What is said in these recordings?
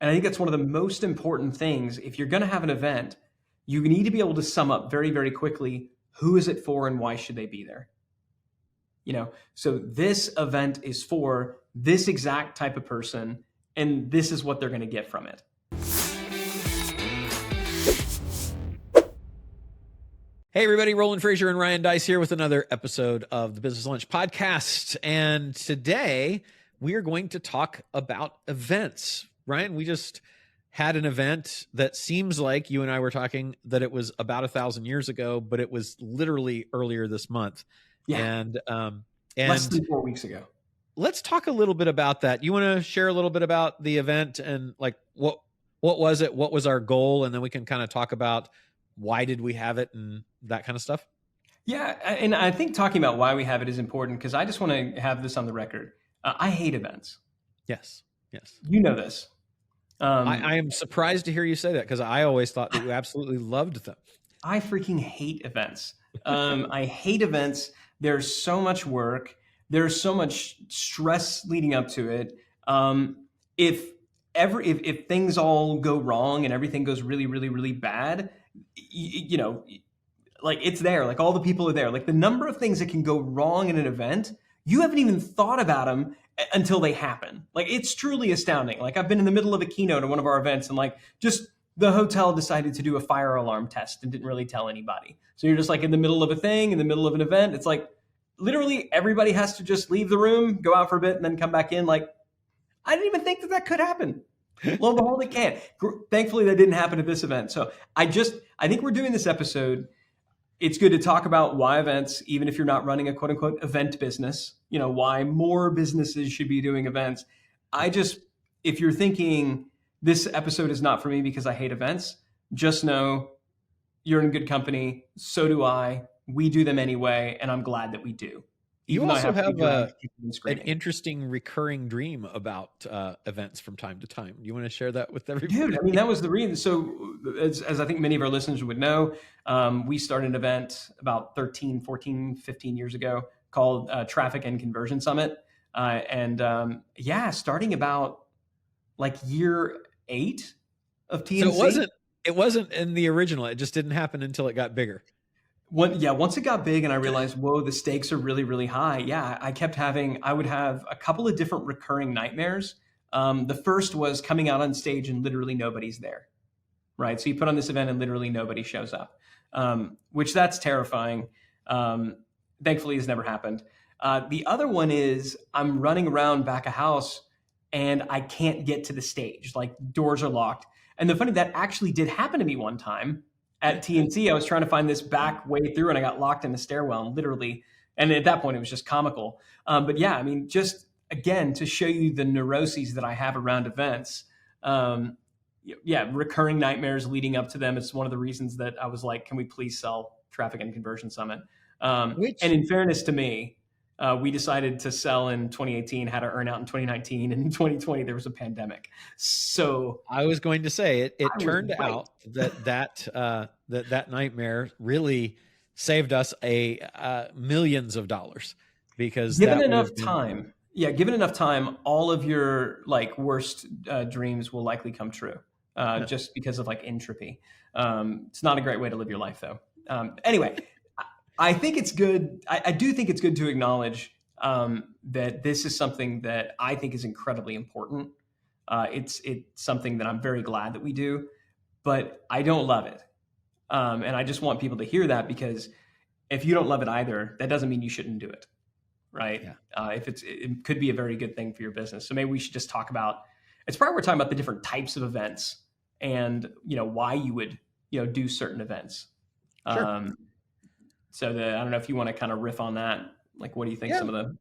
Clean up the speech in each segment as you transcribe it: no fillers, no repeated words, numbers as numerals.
And I think that's one of the most important things. If you're going to have an event, you need to be able to sum up very, very quickly, who is it for and why should they be there? So this event is for this exact type of person, and this is what they're going to get from it. Hey everybody, Roland, Frasier, and Ryan Deiss here with another episode of the Business Lunch Podcast. And today we are going to talk about events. Ryan, we just had an event that seems like you and I were talking that it was about 1,000 years ago, but it was literally earlier this month. Yeah. And less than 4 weeks ago. Let's talk a little bit about that. You want to share a little bit about the event and like what was it? What was our goal? And then we can kind of talk about why did we have it and that kind of stuff. Yeah. And I think talking about why we have it is important because I just want to have this on the record. I hate events. Yes. You know this. I am surprised to hear you say that because I always thought that you absolutely loved them. I freaking hate events. I hate events. There's so much work. There's so much stress leading up to it. If things all go wrong and everything goes really, really, really bad, like it's there, like all the people are there. Like the number of things that can go wrong in an event, you haven't even thought about them until they happen. Like it's truly astounding. Like I've been in the middle of a keynote at one of our events and like just the hotel decided to do a fire alarm test and didn't really tell anybody. So you're just like in the middle of a thing, in the middle of an event. It's like literally everybody has to just leave the room, go out for a bit and then come back in. Like I didn't even think that could happen. Lo and behold, it can. Thankfully, that didn't happen at this event. So I think we're doing this episode. It's good to talk about why events, even if you're not running a quote unquote event business, why more businesses should be doing events. If you're thinking this episode is not for me because I hate events, just know you're in good company. So do I. We do them anyway. And I'm glad that we do. You also have an interesting recurring dream about events from time to time. Do you want to share that with everybody? Dude, I mean, that was the reason. So as I think many of our listeners would know, we started an event about 13, 14, 15 years ago called Traffic and Conversion Summit. Starting about like year 8 of TNC. So it wasn't in the original. It just didn't happen until it got bigger. Once it got big and I realized, whoa, the stakes are really, really high. Yeah, I would have a couple of different recurring nightmares. The first was coming out on stage and literally nobody's there, right? So you put on this event and literally nobody shows up, which that's terrifying. Thankfully, has never happened. The other one is I'm running around back of house and I can't get to the stage, like doors are locked. And the funny, that actually did happen to me one time. At TNC, I was trying to find this back way through and I got locked in the stairwell and literally, and at that point it was just comical. But yeah, I mean, just again, to show you the neuroses that I have around events. Recurring nightmares leading up to them. It's one of the reasons that I was like, can we please sell Traffic and Conversion Summit? And in fairness to me, we decided to sell in 2018, had to earn out in 2019, and in 2020 there was a pandemic. So I was going to say it turned out that nightmare really saved us millions of dollars because given enough time, all of your like worst dreams will likely come true just because of like entropy. It's not a great way to live your life though. Anyway. I think it's good. I do think it's good to acknowledge that this is something that I think is incredibly important. It's something that I'm very glad that we do, but I don't love it. And I just want people to hear that because if you don't love it either, that doesn't mean you shouldn't do it, right? Yeah. It could be a very good thing for your business. So maybe we should just talk about. It's probably we're talking about the different types of events and why you would do certain events. Sure. So I don't know if you want to kind of riff on that. Like, what do you think some of the...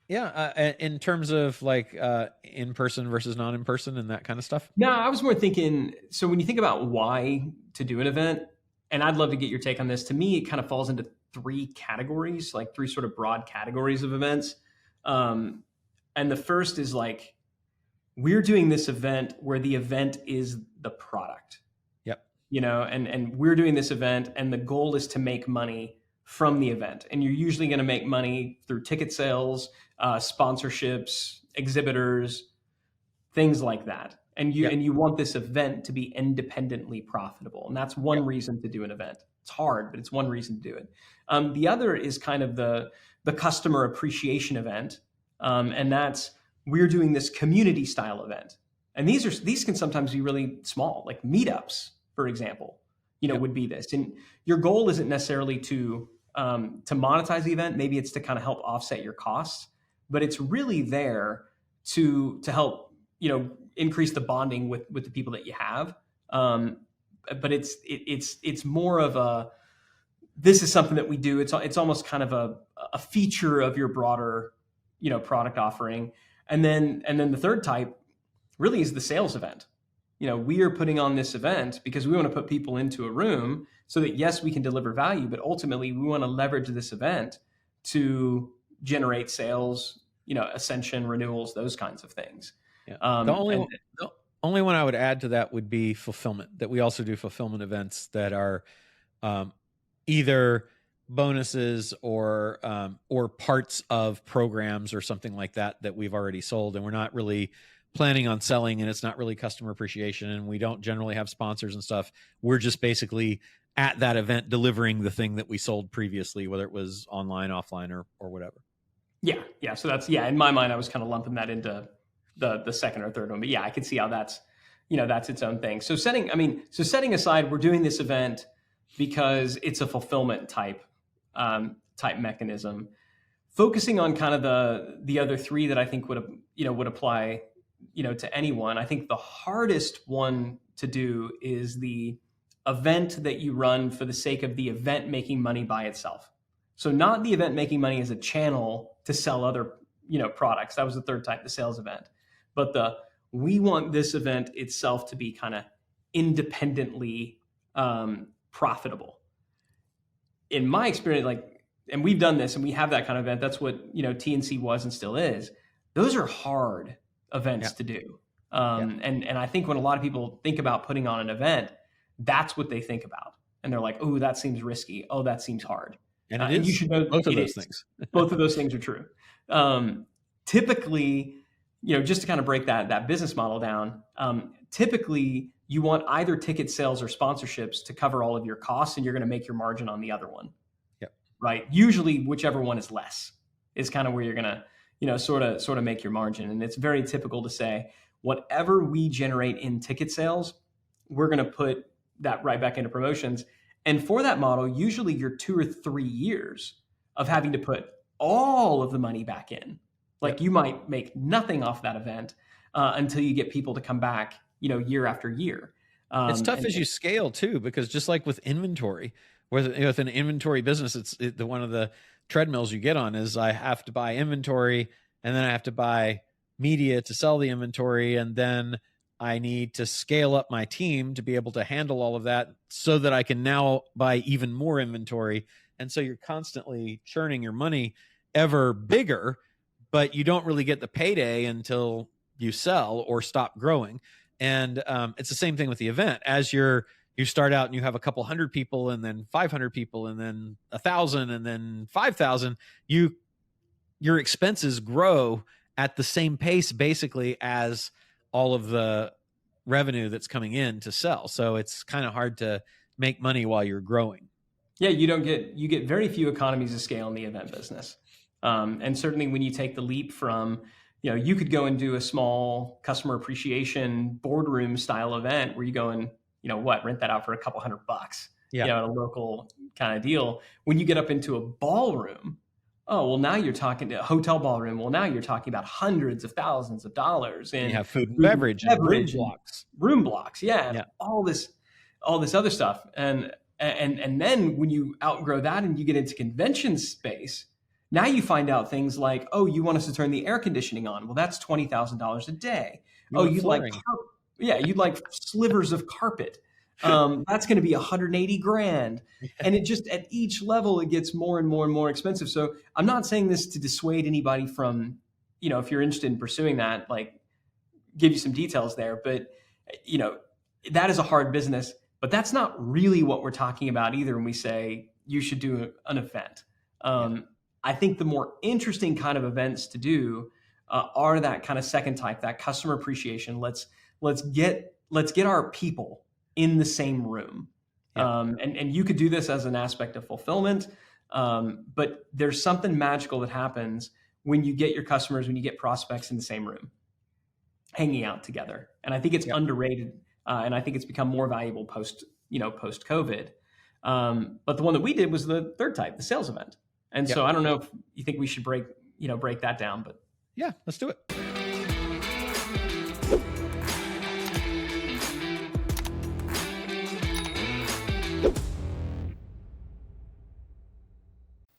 Yeah. In terms of like in-person versus non-in-person and that kind of stuff. No, I was more thinking, so when you think about why to do an event, and I'd love to get your take on this, to me, it kind of falls into 3 categories, like 3 sort of broad categories of events. And the first is like, we're doing this event where the event is the product. Yep. And we're doing this event and the goal is to make money from the event. And you're usually going to make money through ticket sales, sponsorships, exhibitors, things like that. and Yep. you want this event to be independently profitable, and that's one Yep. reason to do an event. It's hard, but it's one reason to do it. The other is kind of the customer appreciation event, and that's we're doing this community style event, and these can sometimes be really small, like meetups, for example. Yep. Would be this, and your goal isn't necessarily to monetize the event. Maybe it's to kind of help offset your costs, but it's really there to help increase the bonding with the people that you have. But it's more of a, this is something that we do. It's almost kind of a feature of your broader product offering. And then the third type really is the sales event. We are putting on this event because we want to put people into a room so that, yes, we can deliver value, but ultimately we want to leverage this event to generate sales, ascension, renewals, those kinds of things. Yeah. The only one I would add to that would be fulfillment, that we also do fulfillment events that are either bonuses or parts of programs or something like that we've already sold, and we're not really planning on selling, and it's not really customer appreciation, and we don't generally have sponsors and stuff. We're just basically at that event delivering the thing that we sold previously, whether it was online, offline, or whatever. Yeah. So that's, in my mind, I was kind of lumping that into the second or third one, but I could see how that's its own thing. So setting aside, we're doing this event because it's a fulfillment type mechanism. Focusing on kind of the other three that I think would apply to anyone. I think the hardest one to do is the event that you run for the sake of the event making money by itself. So not the event making money as a channel to sell other products. That was the third type, the sales event. But we want this event itself to be kind of independently profitable. In my experience, and we've done this and we have that kind of event. That's what TNC was and still is. Those are hard events to do. And I think when a lot of people think about putting on an event, that's what they think about. And they're like, oh, that seems risky. Oh, that seems hard. And you should know both of those things. Both of those things are true. Typically, just to kind of break that business model down, typically you want either ticket sales or sponsorships to cover all of your costs, and you're going to make your margin on the other one. Yep. Right. Usually whichever one is less is kind of where you're going to, sort of make your margin. And it's very typical to say, whatever we generate in ticket sales, we're going to put that right back into promotions. And for that model, usually you're 2 or 3 years of having to put all of the money back in. Like you might make nothing off that event until you get people to come back, year after year. It's tough as you scale too, because just like with inventory, with an inventory business, one of the treadmills you get on is I have to buy inventory, and then I have to buy media to sell the inventory, and then I need to scale up my team to be able to handle all of that so that I can now buy even more inventory. And so you're constantly churning your money ever bigger, but you don't really get the payday until you sell or stop growing. And it's the same thing with the event. As you start out and you have a couple hundred people, and then 500 people, and then 1,000, and then 5,000, your expenses grow at the same pace basically as all of the revenue that's coming in to sell. So it's kind of hard to make money while you're growing. Yeah, you get very few economies of scale in the event business. And certainly when you take the leap from, you could go and do a small customer appreciation boardroom style event where you go and, rent that out for a couple $100, at a local kind of deal. When you get up into a ballroom, oh, well, now you're talking to a hotel ballroom. Well, now you're talking about hundreds of thousands of dollars. And you have food and beverage and room blocks. Yeah. All this other stuff. And then when you outgrow that and you get into convention space, now you find out things like, oh, you want us to turn the air conditioning on. Well, that's $20,000 a day. You'd like slivers of carpet. That's going to be $180,000. And it just, at each level, it gets more and more and more expensive. So I'm not saying this to dissuade anybody from, if you're interested in pursuing that, give you some details there, but that is a hard business, but that's not really what we're talking about either when we say you should do an event. I think the more interesting kind of events to do are that kind of second type, that customer appreciation. Let's let's get our people in the same room. Yeah. And you could do this as an aspect of fulfillment, but there's something magical that happens when you get your customers, when you get prospects in the same room, hanging out together. And I think it's underrated, and I think it's become more valuable post COVID. But the one that we did was the third type, the sales event. And so I don't know if you think we should break that down, but yeah, let's do it.